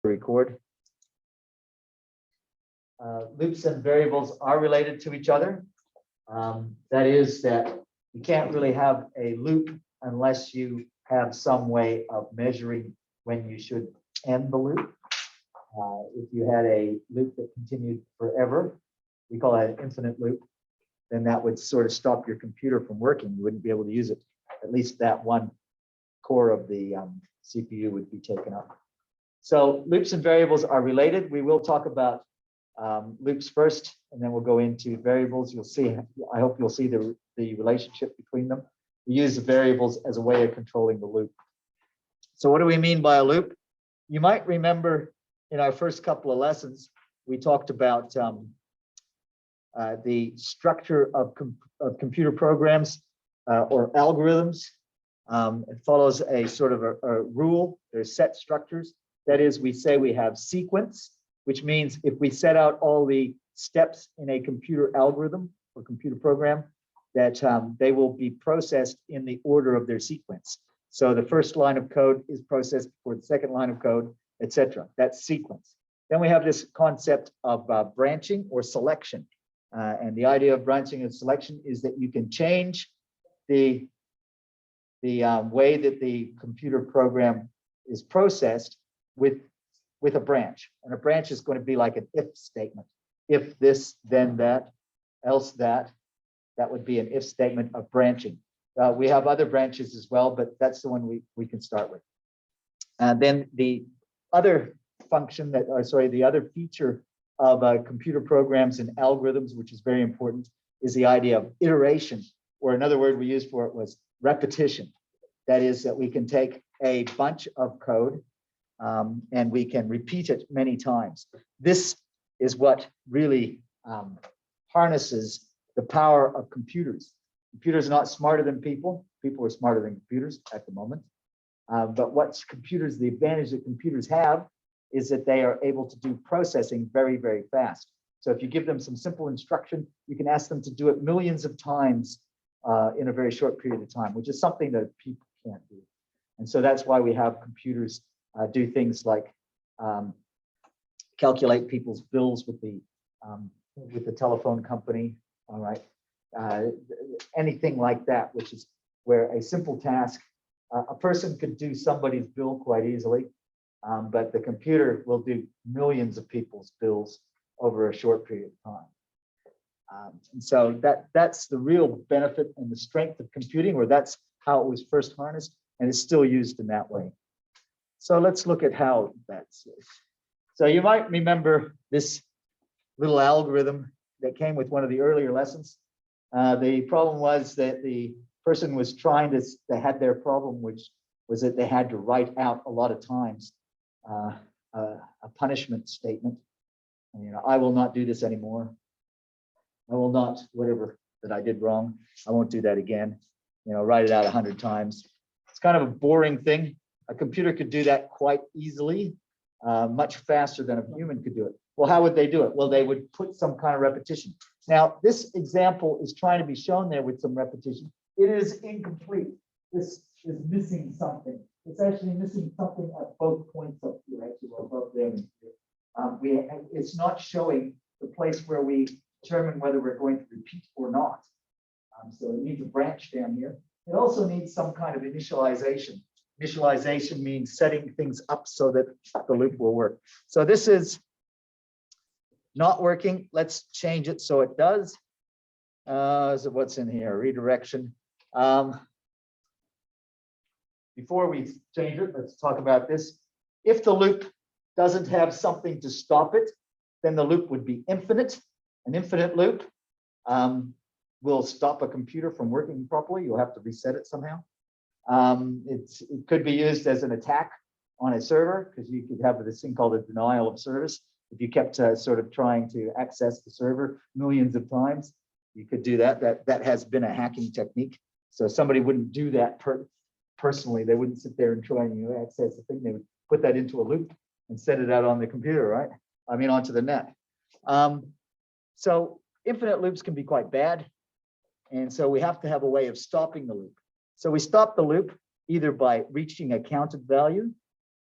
record. Loops and variables are related to each other. That is that you can't really have a loop unless you have some way of measuring when you should end the loop. If you had a loop that continued forever, we call that an infinite loop, then that would sort of stop your computer from working. You wouldn't be able to use it. At least that one core of the CPU would be taken up. So loops and variables are related. We will talk about loops first, and then we'll go into variables. You'll see, I hope you'll see the relationship between them. We use the variables as a way of controlling the loop. So what do we mean by a loop? You might remember in our first couple of lessons, we talked about the structure of computer programs or algorithms. It follows a sort of a rule. There's set structures. That is, we say we have sequence, which means if we set out all the steps in a computer algorithm or computer program, that they will be processed in the order of their sequence. So the first line of code is processed before the second line of code, etc. That's sequence. Then we have this concept of branching or selection. And the idea of branching and selection is that you can change the way that the computer program is processed with a branch. And a branch is going to be like an if statement. If this, then that, else that. That would be an if statement of branching. We have other branches as well, but that's the one we can start with. And then the other function that, or sorry, the other feature of computer programs and algorithms, which is very important, is the idea of iteration, or another word we used for it was repetition. That is that we can take a bunch of code and we can repeat it many times. This is what really harnesses the power of computers. Computers are not smarter than people. People are smarter than computers at the moment. But what's computers, the advantage that computers have is that they are able to do processing very, very fast. So if you give them some simple instruction, you can ask them to do it millions of times in a very short period of time, which is something that people can't do. And so that's why we have computers do things like calculate people's bills with the telephone company, all right? Anything like that, which is where a simple task, a person could do somebody's bill quite easily, but the computer will do millions of people's bills over a short period of time. And so that's the real benefit and the strength of computing, or that's how it was first harnessed, and it's still used in that way. So let's look at how that's. So you might remember this little algorithm that came with one of the earlier lessons. The problem was that the person was trying to, they had their problem, which was that they had to write out a lot of times a punishment statement. And, you know, I will not do this anymore. I will not, whatever that I did wrong, I won't do that again. You know, write it out 100 times. It's kind of a boring thing. A computer could do that quite easily, much faster than a human could do it. Well, how would they do it? Well, they would put some kind of repetition. Now, this example is trying to be shown there with some repetition. It is incomplete. This is missing something. It's actually missing something at both points up here, actually, or above there. It's not showing the place where we determine whether we're going to repeat or not. So it needs a branch down here. It also needs some kind of initialization. Initialization means setting things up so that the loop will work. So this is not working. Let's change it so it does. So what's in here? Redirection. Before we change it, let's talk about this. If the loop doesn't have something to stop it, then the loop would be infinite. An infinite loop will stop a computer from working properly. You'll have to reset it somehow. It could be used as an attack on a server, because you could have this thing called a denial of service. If you kept sort of trying to access the server millions of times, you could do that. That has been a hacking technique. So somebody wouldn't do that personally. They wouldn't sit there and try and access the thing. They would put that into a loop and set it out on the computer, right? I mean, onto the net. So infinite loops can be quite bad. And so we have to have a way of stopping the loop. So we stop the loop either by reaching a counted value,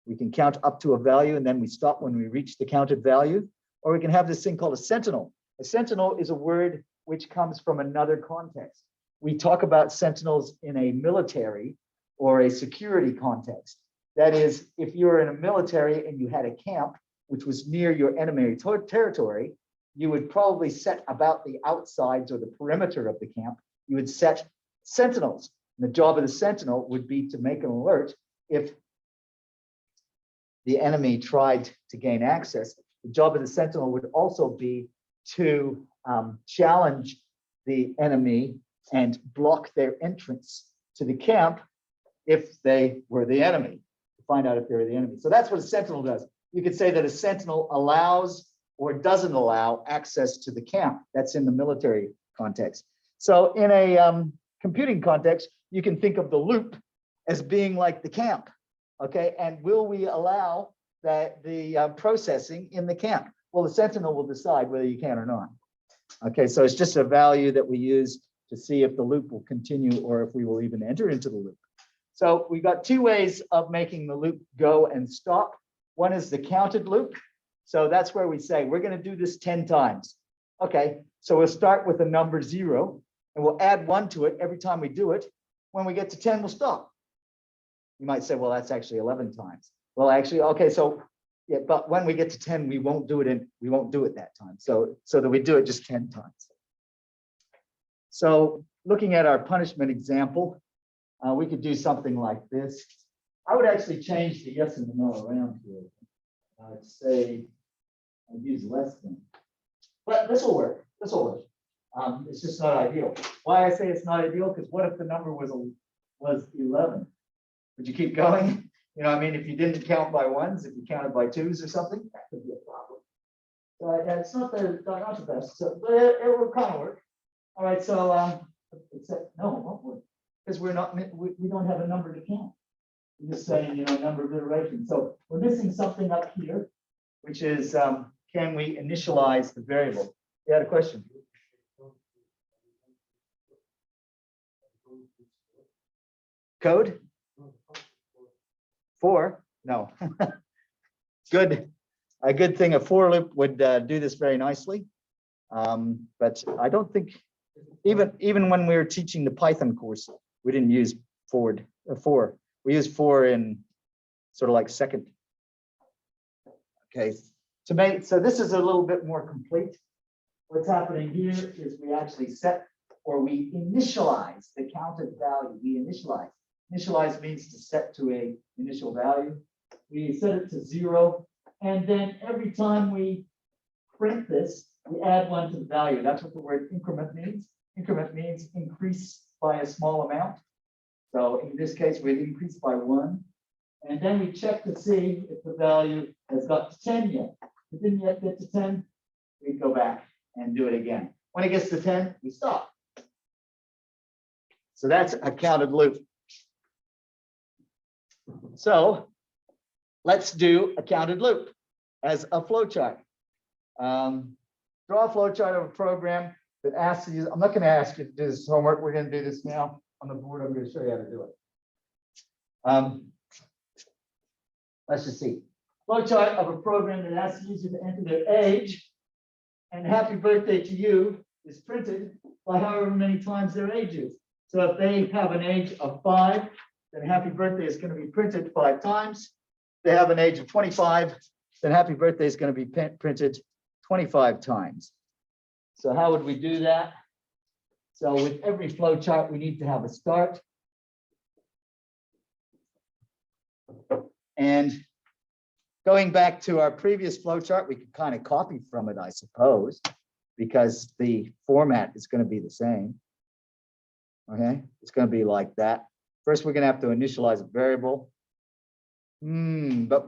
We can count up to a value and then we stop when we reach the counted value. Or we can have this thing called a sentinel. A sentinel is a word which comes from another context. We talk about sentinels in a military or a security context. That is, if you're in a military and you had a camp which was near your enemy territory, you would probably set about the outsides or the perimeter of the camp. You would set sentinels. And the job of the sentinel would be to make an alert if the enemy tried to gain access. The job of the sentinel would also be to challenge the enemy and block their entrance to the camp if they were the enemy, to find out if they were the enemy. So that's what a sentinel does. You could say that a sentinel allows or doesn't allow access to the camp. That's in the military context. So in a computing context, you can think of the loop as being like the camp, okay? And will we allow that the processing in the camp? Well, the sentinel will decide whether you can or not. Okay, so it's just a value that we use to see if the loop will continue or if we will even enter into the loop. So we've got two ways of making the loop go and stop. One is the counted loop. So that's where we say, we're going to do this 10 times. Okay, so we'll start with the number 0 and we'll add 1 to it every time we do it. When we get to 10, we'll stop. You might say, well, that's actually 11 times. Well, actually, okay, so yeah, but when we get to 10, we won't do it that time. So that we do it just 10 times. So looking at our punishment example, we could do something like this. I would actually change the yes and the no around here. I'd say I'd use less than. But this will work. This will work. It's just not ideal. Why I say it's not ideal? Because what if the number was 11? Would you keep going? You know, I mean, if you didn't count by ones, if you counted by twos or something, that could be a problem. So it's not the best. So, but it will kind of work. All right. So except no, it won't work because we don't have a number to count. We're just saying, you know, number of iterations. So we're missing something up here, which is can we initialize the variable? You had a question. Code? 4? No. Good. A good thing, a for loop would do this very nicely. But I don't think, even when we were teaching the Python course, we didn't use for. We use for in sort of like second. Okay. So this is a little bit more complete. What's happening here is we actually set or we initialize the counted value. We initialize. Initialize means to set to a initial value. We set it to 0. And then every time we print this, we add 1 to the value. That's what the word increment means. Increment means increase by a small amount. So in this case, we'd increase by 1. And then we check to see if the value has got to 10 yet. If it didn't yet get to 10, we go back and do it again. When it gets to 10, we stop. So that's a counted loop. So let's do a counted loop as a flowchart. Draw a flowchart of a program that asks you, I'm not going to ask you to do this homework. We're going to do this now on the board. I'm going to show you how to do it. Let's just see. Flowchart of a program that asks the user to enter their age and happy birthday to you is printed by however many times their age is. So if they have an age of 5, then happy birthday is going to be printed 5 times. If they have an age of 25, then happy birthday is going to be printed 25 times. So how would we do that? So with every flowchart, we need to have a start. And going back to our previous flowchart, we could kind of copy from it, I suppose, because the format is going to be the same. Okay, it's going to be like that. First, we're going to have to initialize a variable. But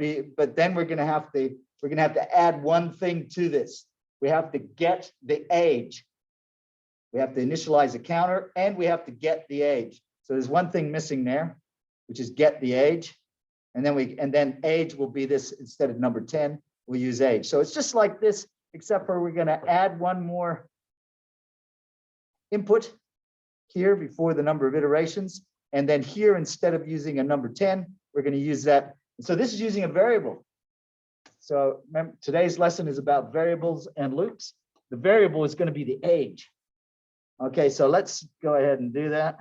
then we're going to have to add one thing to this. We have to get the age. We have to initialize a counter and we have to get the age. So there's one thing missing there, which is get the age. And then age will be this, instead of number 10, we'll use age. So it's just like this, except for we're going to add one more input here before the number of iterations. And then here, instead of using a number 10, we're going to use that So this is using a variable. So remember, today's lesson is about variables and loops. The variable is going to be the age. Okay, so let's go ahead and do that.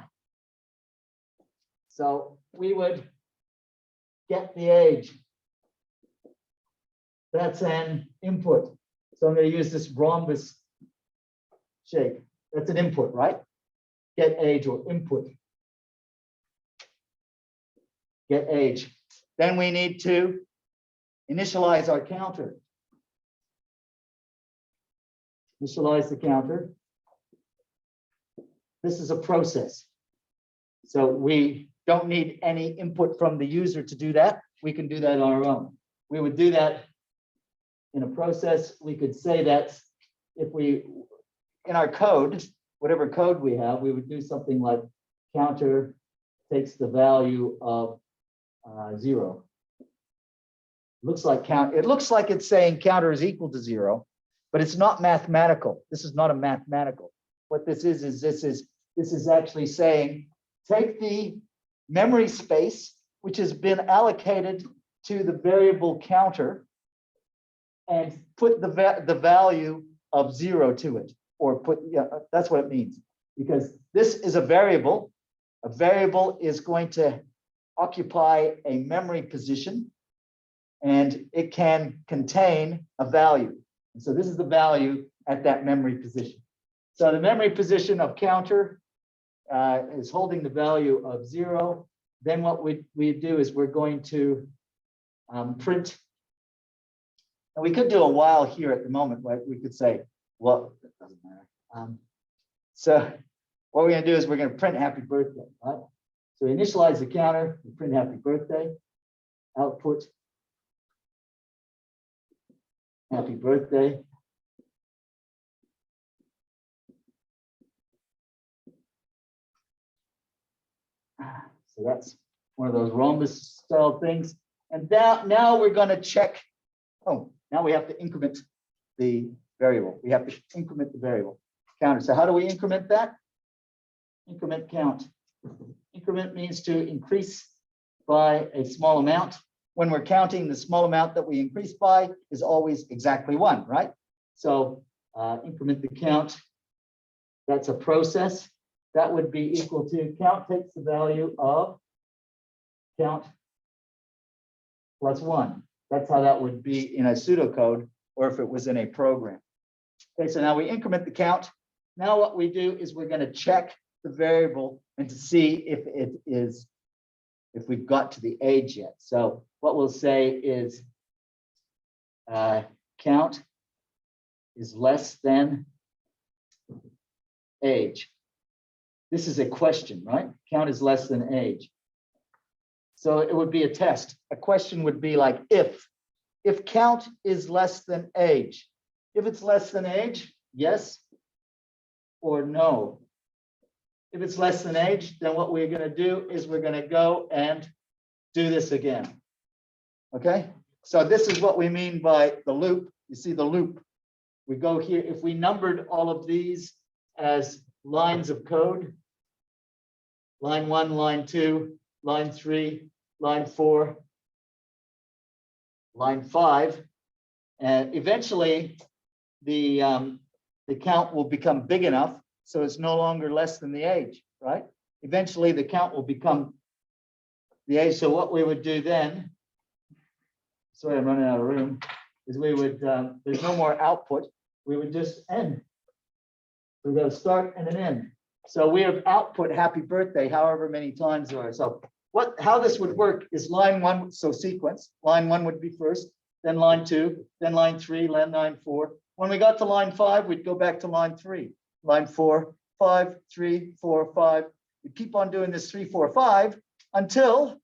So we would get the age. That's an input. So I'm going to use this rhombus shape. That's an input, right? Get age or input. Get age. Then we need to initialize our counter. Initialize the counter. This is a process. So we don't need any input from the user to do that. We can do that on our own. We would do that in a process. We could say that if we, in our code, whatever code we have, we would do something like counter takes the value of 0. Looks like it looks like it's saying counter is equal to 0, but it's not mathematical. This is not a mathematical. What this is this is actually saying take the memory space which has been allocated to the variable counter and put the value of 0 to it, or put, yeah, that's what it means, because this is a variable. A variable is going to occupy a memory position, and it can contain a value. And so this is the value at that memory position. So the memory position of counter is holding the value of 0. Then what we do is we're going to print. And we could do a while here at the moment, right? We could say, well, it doesn't matter. So what we're going to do is we're going to print happy birthday, right? So initialize the counter, we print happy birthday, output happy birthday. So that's one of those rhombus style things. And now we're going to check. Oh, now we have to increment the variable. We have to increment the variable counter. So how do we increment that? Increment count. Increment means to increase by a small amount. When we're counting, the small amount that we increase by is always exactly 1, right? So increment the count. That's a process. That would be equal to count takes the value of count plus 1. That's how that would be in a pseudocode, or if it was in a program. Okay, so now we increment the count. Now what we do is we're going to check the variable and to see if we've got to the age yet. So what we'll say is count is less than age. This is a question, right? Count is less than age. So it would be a test. A question would be like if count is less than age. If it's less than age, yes or no. If it's less than age, then what we're going to do is we're going to go and do this again. Okay, so this is what we mean by the loop. You see the loop. We go here. If we numbered all of these as lines of code, line 1, line 2, line 3, line 4, line 5, and eventually the count will become big enough so it's no longer less than the age, right? Eventually the count will become the age. So what we would do then, sorry, I'm running out of room, is we would, there's no more output. We would just end. We're going to start and an end. So we have output happy birthday however many times there are. So how this would work is line 1, so sequence. Line 1 would be first, then line 2, then line 3, then line 4. When we got to line 5, we'd go back to line 3. Line 4, 5, 3, 4, 5. We keep on doing this 3, 4, 5 until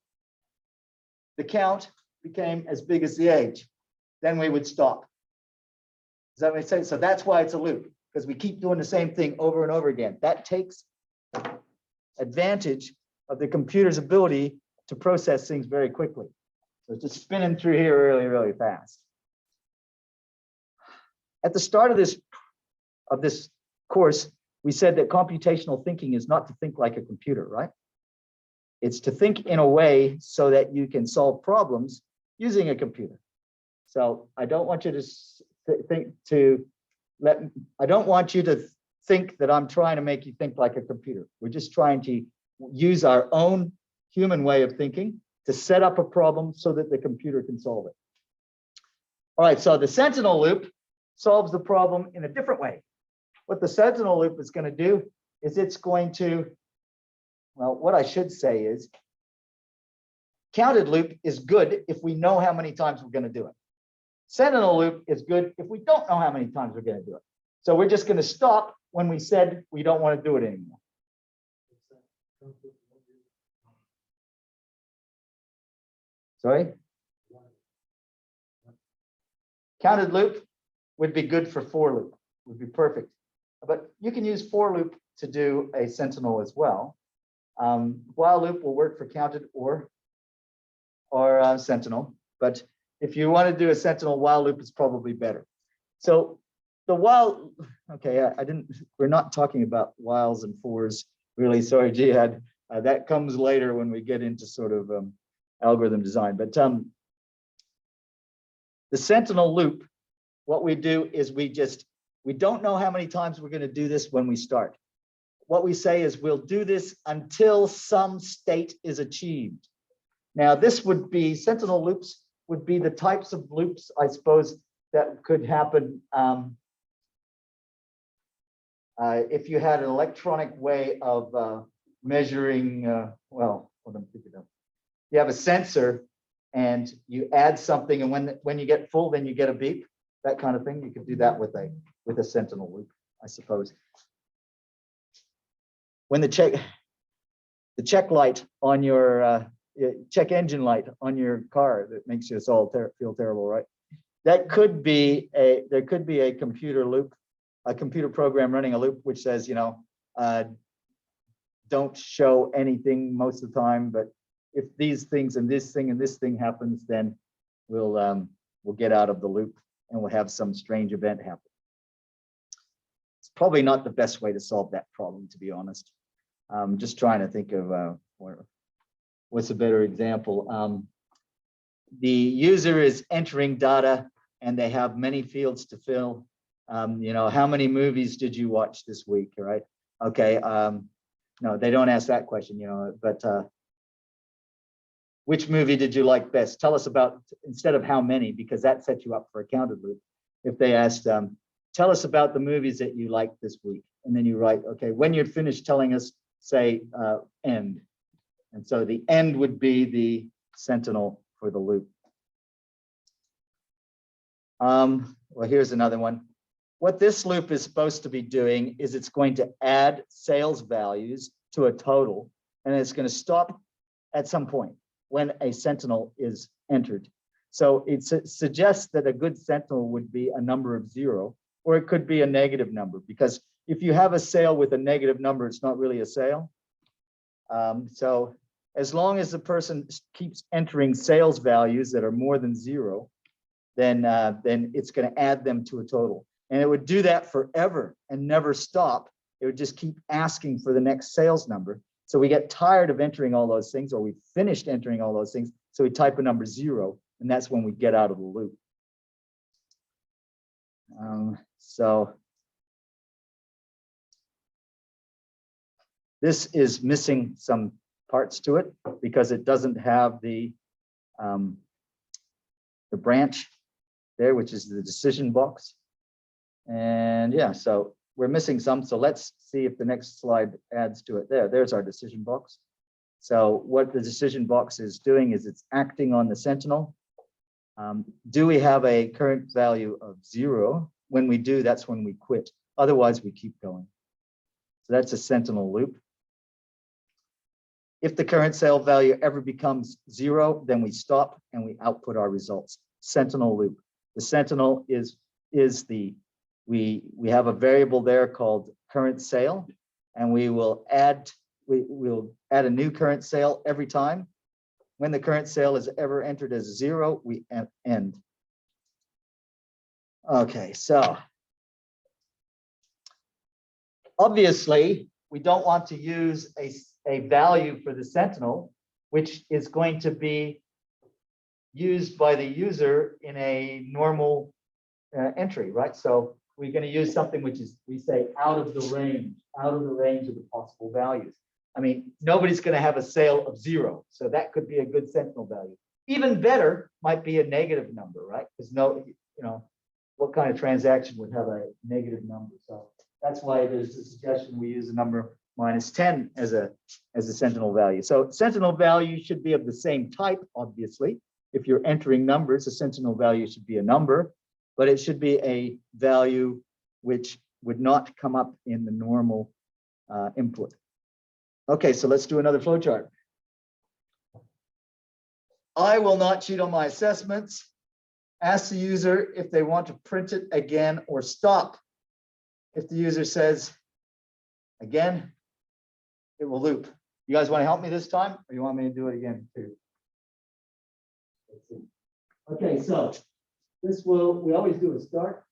the count became as big as the age. Then we would stop. Does that make sense? So that's why it's a loop, because we keep doing the same thing over and over again. That takes advantage of the computer's ability to process things very quickly. So it's just spinning through here really, really fast. At the start of this course, we said that computational thinking is not to think like a computer, right? It's to think in a way so that you can solve problems using a computer. So I don't want you to I don't want you to think that I'm trying to make you think like a computer. We're just trying to use our own human way of thinking to set up a problem so that the computer can solve it. All right, so the Sentinel loop solves the problem in a different way. What the Sentinel loop is going to do is it's going to, well, what I should say is counted loop is good if we know how many times we're going to do it. Sentinel loop is good if we don't know how many times we're going to do it. So we're just going to stop when we said we don't want to do it anymore. Sorry? Counted loop would be good for for loop, would be perfect. But you can use for loop to do a Sentinel as well. While loop will work for counted or Sentinel, but if you want to do a Sentinel, while loop is probably better. So the while, okay, we're not talking about whiles and fors, really, sorry, Jihad. That comes later when we get into sort of algorithm design. But the Sentinel loop, what we do is we don't know how many times we're going to do this when we start. What we say is we'll do this until some state is achieved. Now, this would be, Sentinel loops would be the types of loops, I suppose, that could happen if you had an electronic way of measuring, well, what I'm thinking of. You have a sensor and you add something, and when you get full, then you get a beep, that kind of thing. You could do that with a Sentinel loop, I suppose. When the check light on your check engine light on your car that makes us all feel terrible, right? That could be there could be a computer loop, a computer program running a loop which says, you know, don't show anything most of the time, but if these things and this thing happens, then we'll get out of the loop and we'll have some strange event happen. It's probably not the best way to solve that problem, to be honest. I'm just trying to think of what's a better example. The user is entering data and they have many fields to fill. You know, how many movies did you watch this week, right? Okay, no, they don't ask that question, you know, but which movie did you like best? Tell us about, instead of how many, because that sets you up for a counted loop. If they asked, tell us about the movies that you liked this week. And then you write, okay, when you're finished telling us, say end. And so the end would be the Sentinel for the loop. Well, here's another one. What this loop is supposed to be doing is it's going to add sales values to a total, and it's going to stop at some point when a Sentinel is entered. So it suggests that a good Sentinel would be a number of 0, or it could be a negative number, because if you have a sale with a negative number, it's not really a sale. So as long as the person keeps entering sales values that are more than 0, then it's going to add them to a total. And it would do that forever and never stop. It would just keep asking for the next sales number. So we get tired of entering all those things, or we finished entering all those things. So we type a number 0, and that's when we get out of the loop. So this is missing some parts to it because it doesn't have the branch there, which is the decision box. And yeah, so we're missing some. So let's see if the next slide adds to it. There's our decision box. So what the decision box is doing is it's acting on the Sentinel. Do we have a current value of 0? When we do, that's when we quit. Otherwise, we keep going. So that's a Sentinel loop. If the current sale value ever becomes 0, then we stop and we output our results. Sentinel loop. The Sentinel is the, we have a variable there called current sale, and we'll add a new current sale every time. When the current sale is ever entered as 0, we end. Okay, so obviously we don't want to use a value for the Sentinel, which is going to be used by the user in a normal entry, right? So we're going to use something which is, we say, out of the range of the possible values. I mean, nobody's going to have a sale of 0, so that could be a good Sentinel value. Even better might be a negative number, right? Because what kind of transaction would have a negative number? So that's why there's a suggestion we use a number -10 as a Sentinel value. So Sentinel value should be of the same type, obviously. If you're entering numbers, a Sentinel value should be a number, but it should be a value which would not come up in the normal input. Okay, so let's do another flowchart. I will not cheat on my assessments. Ask the user if they want to print it again or stop. If the user says again, it will loop. You guys want to help me this time, or you want me to do it again too? Let's see. Okay, so we always do a start.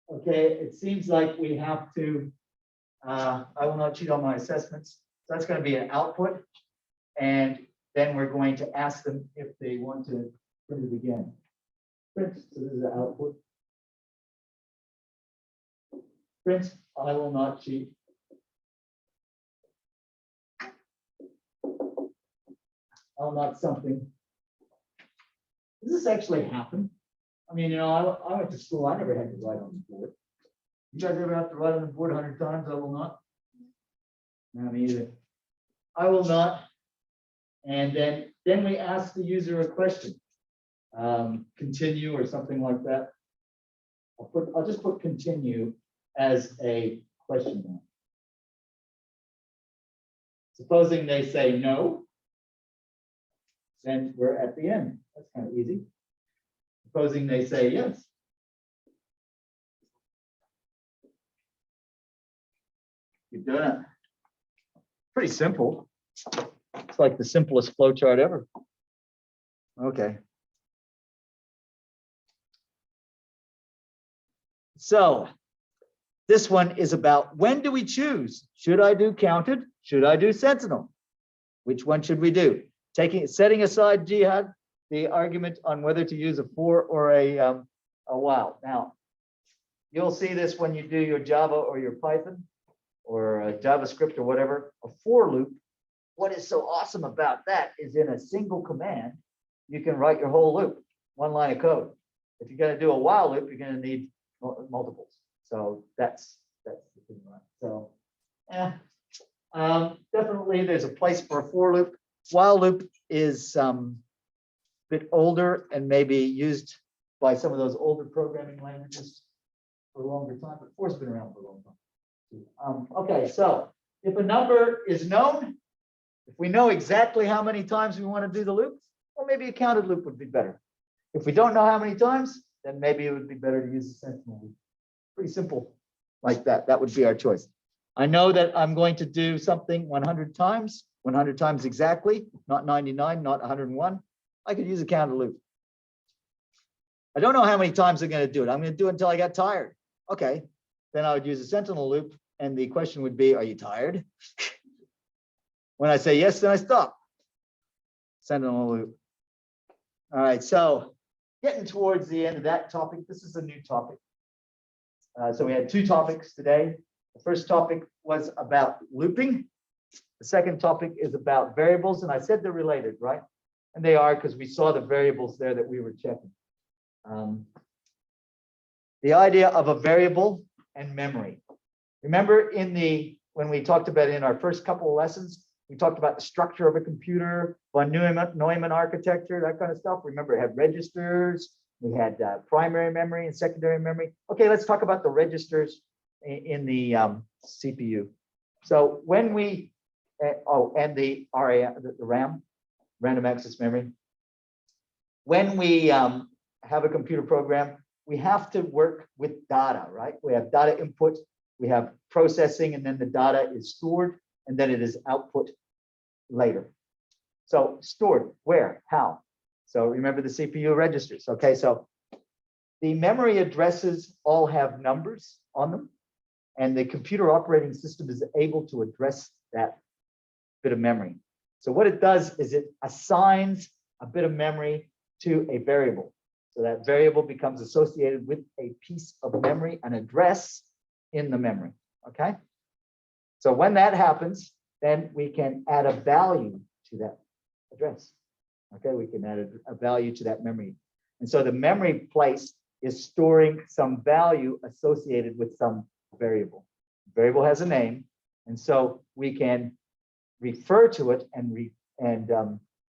Okay, it seems like we have to, I will not cheat on my assessments. So that's going to be an output. And then we're going to ask them if they want to print it again. Print, so this is the output. Print, I will not cheat. I'll not something. Does this actually happen? I mean, I went to school, I never had to write on the board. You guys ever have to write on the board 100 times? I will not. No, me either. I will not. And then we ask the user a question. Continue or something like that. I'll just put continue as a question mark. Supposing they say no, then we're at the end. That's kind of easy. Supposing they say yes. Keep doing it. Pretty simple. It's like the simplest flowchart ever. Okay. So this one is about when do we choose? Should I do counted? Should I do Sentinel? Which one should we do? Setting aside jihad, the argument on whether to use a for or a while. Now, you'll see this when you do your Java or your Python or JavaScript or whatever, a for loop. What is so awesome about that is in a single command, you can write your whole loop, one line of code. If you're going to do a while loop, you're going to need multiples. So that's the thing, right? So, definitely there's a place for a for loop. While loop is a bit older and maybe used by some of those older programming languages for a longer time, but for's been around for a long time. Okay, so if a number is known, if we know exactly how many times we want to do the loop, well, maybe a counted loop would be better. If we don't know how many times, then maybe it would be better to use the Sentinel loop. Pretty simple like that. That would be our choice. I know that I'm going to do something 100 times exactly, not 99, not 101. I could use a counted loop. I don't know how many times I'm going to do it. I'm going to do it until I get tired. Okay, then I would use a Sentinel loop, and the question would be, are you tired? When I say yes, then I stop. Sentinel loop. All right, so getting towards the end of that topic, this is a new topic. So we had 2 topics today. The first topic was about looping. The second topic is about variables, and I said they're related, right? And they are, because we saw the variables there that we were checking. The idea of a variable and memory. Remember when we talked about it in our first couple of lessons, we talked about the structure of a computer, von Neumann architecture, that kind of stuff. Remember, it had registers, we had primary memory and secondary memory. Okay, let's talk about the registers in the CPU. So when we, and the RAM, random access memory. When we have a computer program, we have to work with data, right? We have data input, we have processing, and then the data is stored, and then it is output later. So stored, where, how? So remember the CPU registers. Okay, so the memory addresses all have numbers on them, and the computer operating system is able to address that bit of memory. So what it does is it assigns a bit of memory to a variable. So that variable becomes associated with a piece of memory, an address in the memory, okay? So when that happens, then we can add a value to that address, okay? We can add a value to that memory. And so the memory place is storing some value associated with some variable. The variable has a name, and so we can refer to it and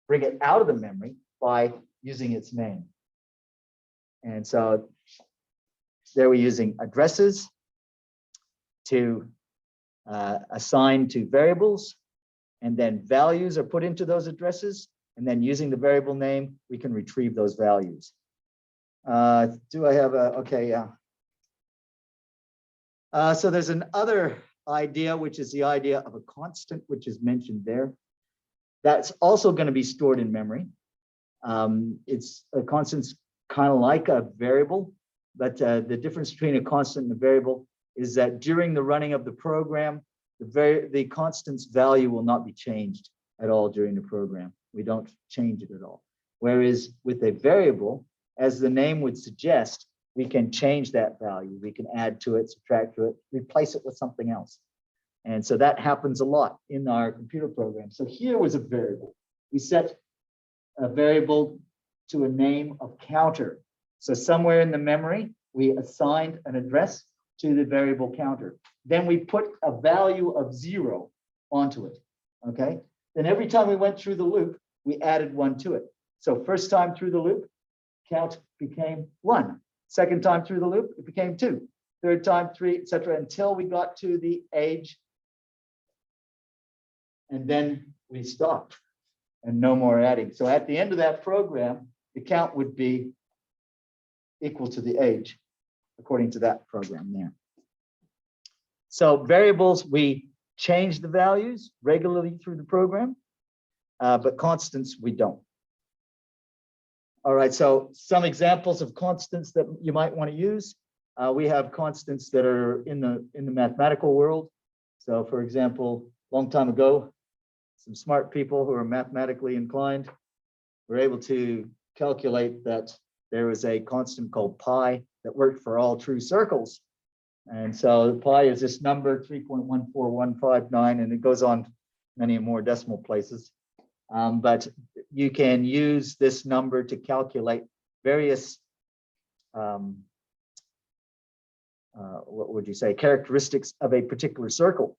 bring it out of the memory by using its name. And so there we're using addresses to assign to variables, and then values are put into those addresses, and then using the variable name, we can retrieve those values. Do I have a, okay, yeah. So there's another idea, which is the idea of a constant, which is mentioned there. That's also going to be stored in memory. It's a constant's kind of like a variable, but the difference between a constant and a variable is that during the running of the program, the constant's value will not be changed at all during the program. We don't change it at all. Whereas with a variable, as the name would suggest, we can change that value. We can add to it, subtract to it, replace it with something else. And so that happens a lot in our computer program. So here was a variable. We set a variable to a name of counter. So somewhere in the memory, we assigned an address to the variable counter. Then we put a value of 0 onto it, okay? Then every time we went through the loop, we added 1 to it. So first time through the loop, count became 1. Second time through the loop, it became 2. Third time, 3, etc., until we got to the age. And then we stopped and no more adding. So at the end of that program, the count would be equal to the age, according to that program there. So variables, we change the values regularly through the program, but constants, we don't. All right, so some examples of constants that you might want to use. We have constants that are in the mathematical world. So for example, a long time ago, some smart people who are mathematically inclined were able to calculate that there was a constant called pi that worked for all true circles. And so pi is this number 3.14159, and it goes on many more decimal places. But you can use this number to calculate various, what would you say, characteristics of a particular circle.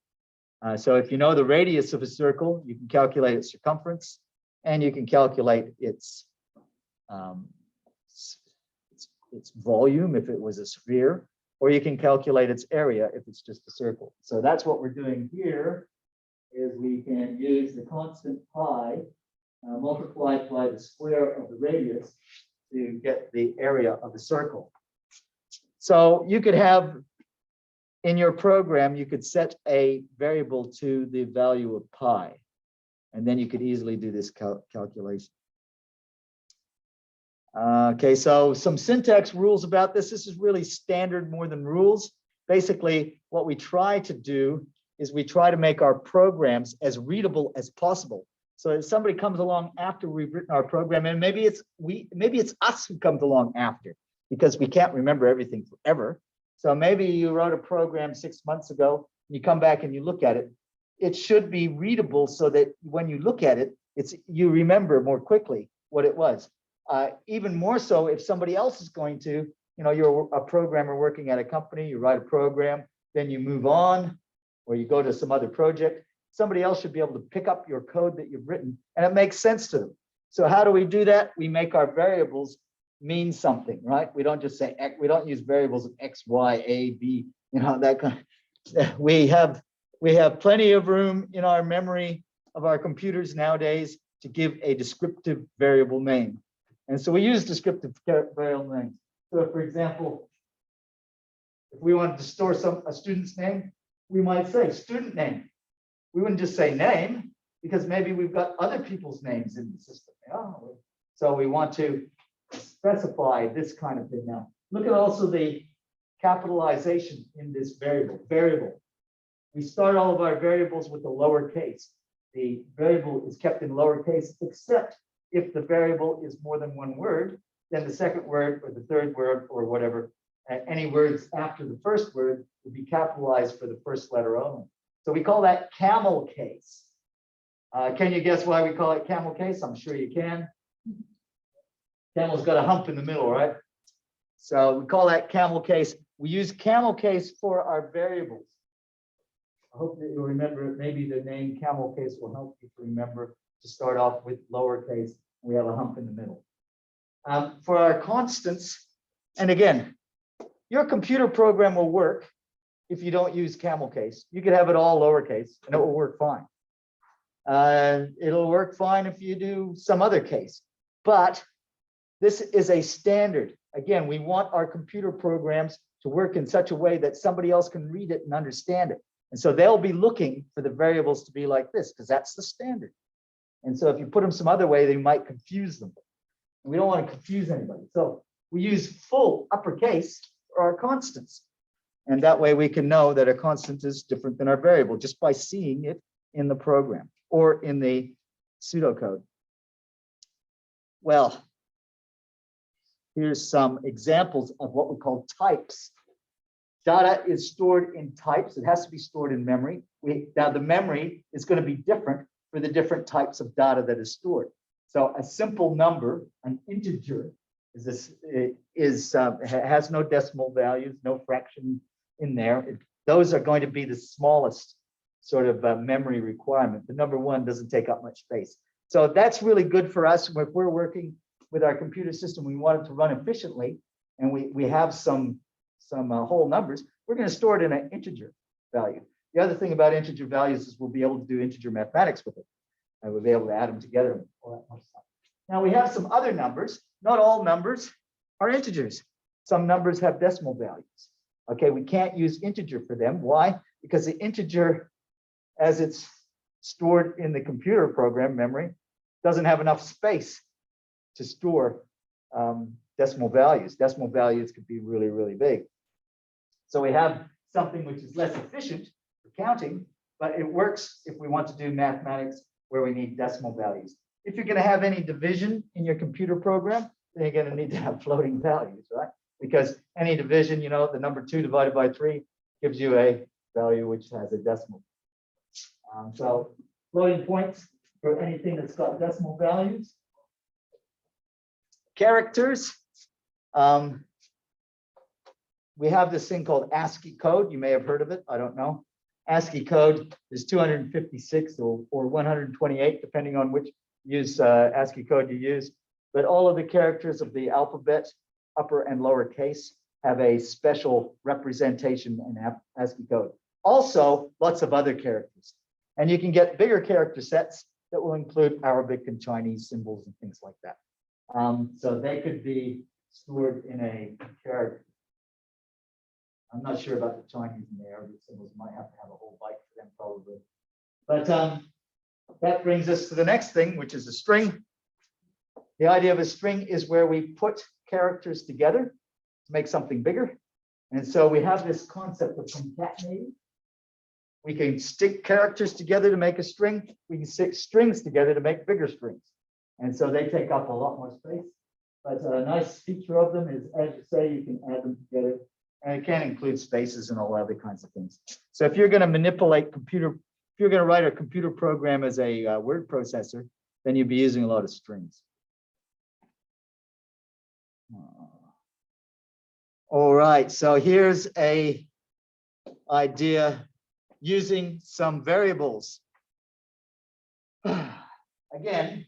So if you know the radius of a circle, you can calculate its circumference, and you can calculate its volume if it was a sphere, or you can calculate its area if it's just a circle. So that's what we're doing here, is we can use the constant pi multiplied by the square of the radius to get the area of the circle. So you could have, in your program, you could set a variable to the value of pi, and then you could easily do this calculation. Okay, so some syntax rules about this. This is really standard more than rules. Basically, what we try to do is we try to make our programs as readable as possible. So if somebody comes along after we've written our program, and maybe it's us who comes along after, because we can't remember everything forever. So maybe you wrote a program 6 months ago, you come back and you look at it. It should be readable so that when you look at it, you remember more quickly what it was. Even more so if somebody else is going to, you're a programmer working at a company, you write a program, then you move on, or you go to some other project. Somebody else should be able to pick up your code that you've written, and it makes sense to them. So how do we do that? We make our variables mean something, right? We don't just say X, we don't use variables of X, Y, A, B, that kind of. We have plenty of room in our memory of our computers nowadays to give a descriptive variable name. And so we use descriptive variable names. So for example, if we wanted to store a student's name, we might say student name. We wouldn't just say name, because maybe we've got other people's names in the system. So we want to specify this kind of thing. Now, look at also the capitalization in this variable. We start all of our variables with the lowercase. the variable is kept in lowercase, except if the variable is more than one word, then the second word or the third word or whatever, any words after the first word would be capitalized for the first letter only. So we call that camel case. Can you guess why we call it camel case? I'm sure you can. Camel's got a hump in the middle, right? So we call that camel case. We use camel case for our variables. I hope that you'll remember it. Maybe the name camel case will help you to remember to start off with lowercase. We have a hump in the middle. For our constants, and again, your computer program will work if you don't use camel case. You could have it all lowercase and it will work fine. It'll work fine if you do some other case, but this is a standard. Again, we want our computer programs to work in such a way that somebody else can read it and understand it. And so they'll be looking for the variables to be like this because that's the standard. And so if you put them some other way, they might confuse them. And we don't want to confuse anybody. So we use full uppercase for our constants. And that way we can know that a constant is different than our variable just by seeing it in the program or in the pseudocode. Well, here's some examples of what we call types. Data is stored in types. It has to be stored in memory. Now the memory is going to be different for the different types of data that is stored. So a simple number, an integer, has no decimal values, no fraction in there. Those are going to be the smallest sort of memory requirement. The number one doesn't take up much space. So that's really good for us. If we're working with our computer system, we want it to run efficiently, and we have some whole numbers, we're going to store it in an integer value. The other thing about integer values is we'll be able to do integer mathematics with it. And we'll be able to add them together and all that kind of stuff. Now we have some other numbers. Not all numbers are integers. Some numbers have decimal values. Okay, we can't use integer for them. Why? Because the integer, as it's stored in the computer program memory, doesn't have enough space to store decimal values. Decimal values could be really, really big. So we have something which is less efficient for counting, but it works if we want to do mathematics where we need decimal values. If you're going to have any division in your computer program, then you're going to need to have floating values, right? Because any division, you know, the number 2 divided by 3 gives you a value which has a decimal. So floating points for anything that's got decimal values. Characters. We have this thing called Ascii Code. You may have heard of it. I don't know. Ascii Code is 256 or 128, depending on which Ascii Code you use. But all of the characters of the alphabet, upper and lower case, have a special representation in Ascii Code. Also, lots of other characters. And you can get bigger character sets that will include Arabic and Chinese symbols and things like that. So they could be stored in a character. I'm not sure about the Chinese and the Arabic symbols. Might have to have a whole byte for them probably. But that brings us to the next thing, which is a string. The idea of a string is where we put characters together to make something bigger. And so we have this concept of concatenating. We can stick characters together to make a string. We can stick strings together to make bigger strings. And so they take up a lot more space. But a nice feature of them is, as you say, you can add them together. And it can include spaces and all other kinds of things. So if you're going to manipulate if you're going to write a computer program as a word processor, then you'd be using a lot of strings. All right, so here's a idea using some variables. Again,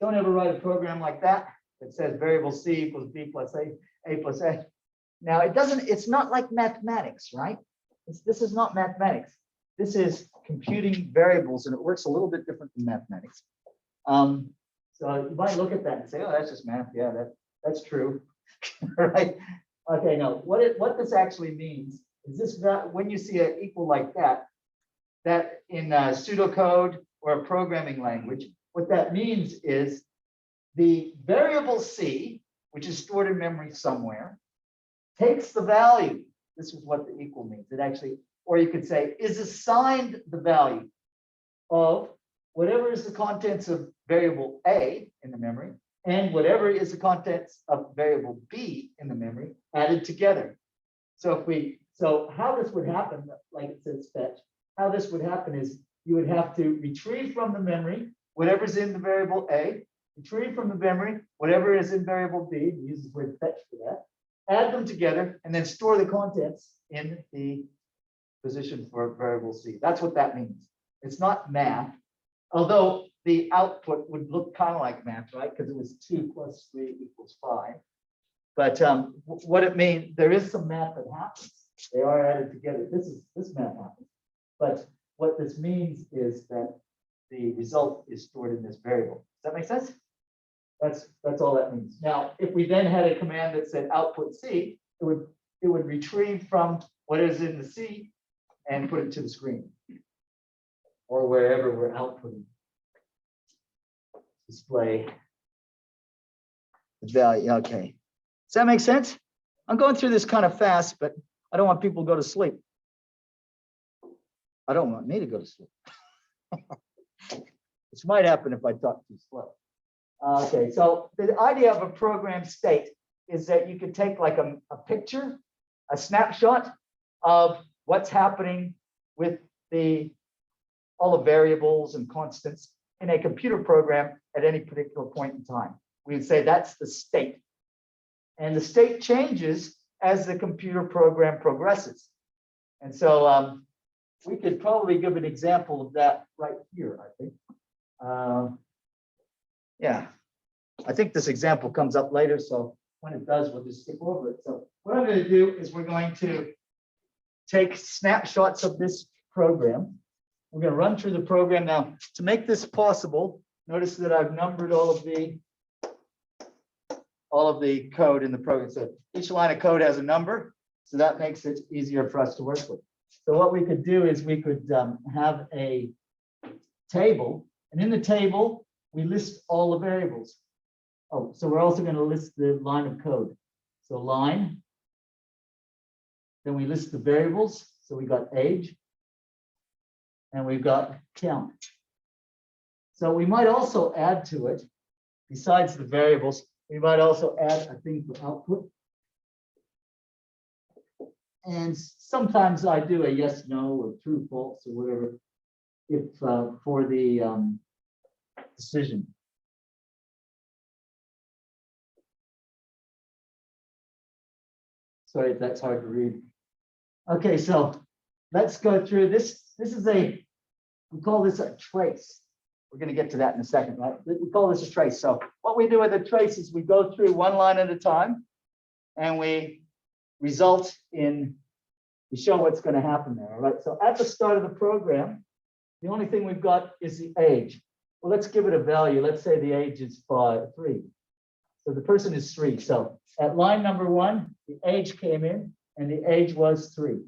don't ever write a program like that that says variable C equals B plus A plus A. Now it's not like mathematics, right? This is not mathematics. This is computing variables, and it works a little bit different than mathematics. So you might look at that and say, oh, that's just math. Yeah, that's true. Right? Okay, no, what this actually means is this, that when you see an equal like that in pseudocode or a programming language, what that means is the variable C, which is stored in memory somewhere, takes the value. This is what the equal means. It actually, or you could say, is assigned the value of whatever is the contents of variable A in the memory and whatever is the contents of variable B in the memory added together. So how this would happen, like it says fetch, how this would happen is you would have to retrieve from the memory whatever's in the variable A, retrieve from the memory whatever is in variable B, we use the word fetch for that, add them together, and then store the contents in the position for variable C. That's what that means. It's not math, although the output would look kind of like math, right? Because it was 2 plus 3 equals 5. But what it means, there is some math that happens. They are added together. This math happens. But what this means is that the result is stored in this variable. Does that make sense? That's all that means. Now, if we then had a command that said output C, it would retrieve from what is in the C and put it to the screen or wherever we're outputting. Display the value. Okay. Does that make sense? I'm going through this kind of fast, but I don't want people to go to sleep. I don't want me to go to sleep. This might happen if I talk too slow. Okay, so the idea of a program state is that you could take like a picture, a snapshot of what's happening with all the variables and constants in a computer program at any particular point in time. We would say that's the state. And the state changes as the computer program progresses. And so we could probably give an example of that right here, I think. Yeah, I think this example comes up later. So when it does, we'll just skip over it. So what I'm going to do is we're going to take snapshots of this program. We're going to run through the program. Now, to make this possible, notice that I've numbered all of the code in the program. So each line of code has a number. So that makes it easier for us to work with. So what we could do is we could have a table. And in the table, we list all the variables. Oh, so we're also going to list the line of code. So line. Then we list the variables. So we got age. And we've got count. So we might also add to it, besides the variables, we might also add a thing for output. And sometimes I do a yes, no, or true, false, or whatever, if for the decision. Sorry if that's hard to read. Okay, so let's go through this. This is we call this a trace. We're going to get to that in a second, right? We call this a trace. So what we do with a trace is we go through one line at a time, and we show what's going to happen there, all right? So at the start of the program, the only thing we've got is the age. Well, let's give it a value. Let's say the age is 3. So the person is 3. So at line number 1, the age came in, and the age was 3.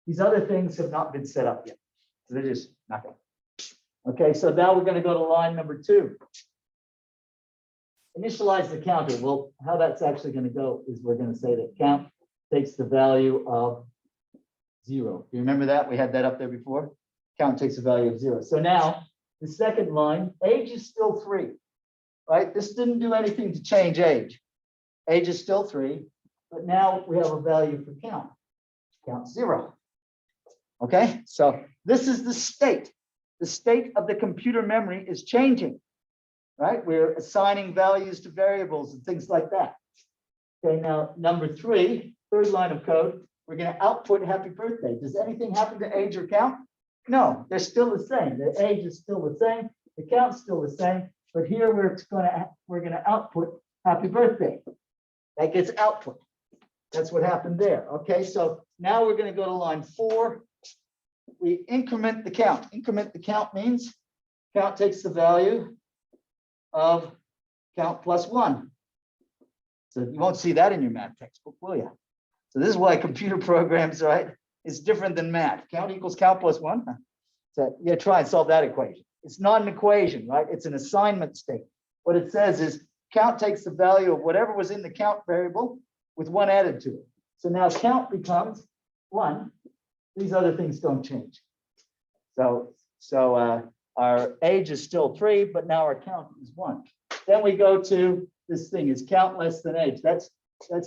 These other things have not been set up yet. So they're just nothing. Okay, so now we're going to go to line number 2. Initialize the counter. Well, how that's actually going to go is we're going to say that count takes the value of 0. Do you remember that? We had that up there before. Count takes the value of 0. So now the second line, age is still 3, right? This didn't do anything to change age. Age is still 3, but now we have a value for count. Count 0. Okay, so this is the state. The state of the computer memory is changing, right? We're assigning values to variables and things like that. Okay, now number 3, third line of code, we're going to output happy birthday. Does anything happen to age or count? No, they're still the same. The age is still the same. The count's still the same. But here we're going to output happy birthday. That gets output. That's what happened there. Okay, so now we're going to go to line 4. We increment the count. Increment the count means count takes the value of count plus 1. So you won't see that in your math textbook, will you? So this is why computer programs, right, is different than math. Count equals count plus 1. So yeah, try and solve that equation. It's not an equation, right? It's an assignment state. What it says is count takes the value of whatever was in the count variable with 1 added to it. So now count becomes 1. These other things don't change. So Our age is still 3, but now our count is 1. Then we go to this thing, is count less than age. That's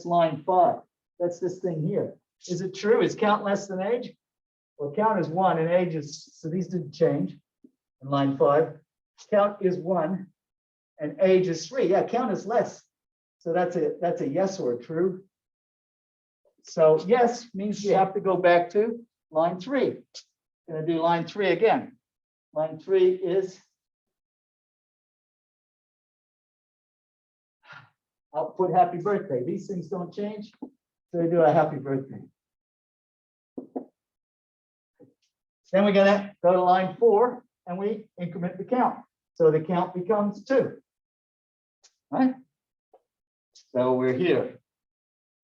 line 5. That's this thing here. Is it true? Is count less than age? Well, count is 1 and age is, so these didn't change in line 5. Count is 1 and age is 3. Yeah, count is less. So that's a yes or a true. So yes means we have to go back to line 3. Going to do line 3 again. Line 3 is I'll put happy birthday. These things don't change. So we do a happy birthday. Then we're going to go to line 4 and we increment the count. So the count becomes 2. Right? So we're here.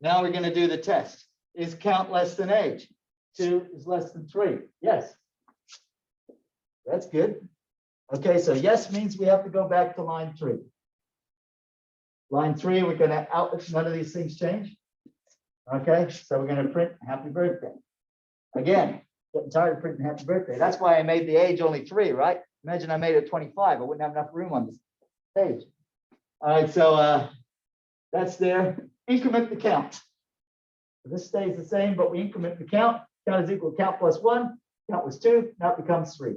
Now we're going to do the test. Is count less than age? 2 is less than 3. Yes. That's good. Okay, so yes means we have to go back to line 3. Line 3, we're going to none of these things change. Okay, so we're going to print happy birthday. Again, getting tired of printing happy birthday. That's why I made the age only 3, right? Imagine I made it 25. I wouldn't have enough room on this page. All right, so that's there. Increment the count. So this stays the same, but we increment the count. Count is equal to count plus 1. Count was 2. Now it becomes 3.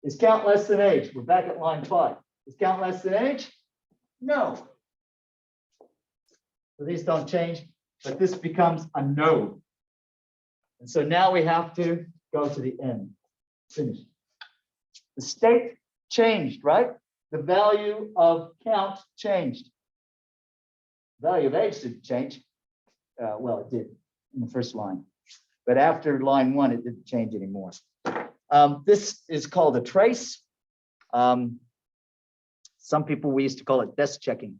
Is count less than age? We're back at line 5. Is count less than age? No. So these don't change, but this becomes a no. And so now we have to go to the end. Finish. The state changed, right? The value of count changed. The value of age didn't change. Well, it did in the first line. But after line 1, it didn't change anymore. This is called a trace. Some people, we used to call it desk checking.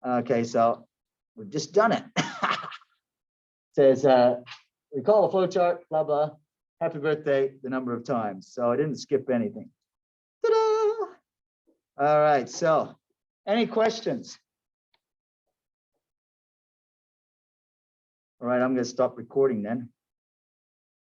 Okay, so we've just done it. It says, recall a flow chart, blah, blah, happy birthday, the number of times. So I didn't skip anything. Ta-da! All right, so any questions? All right, I'm going to stop recording then.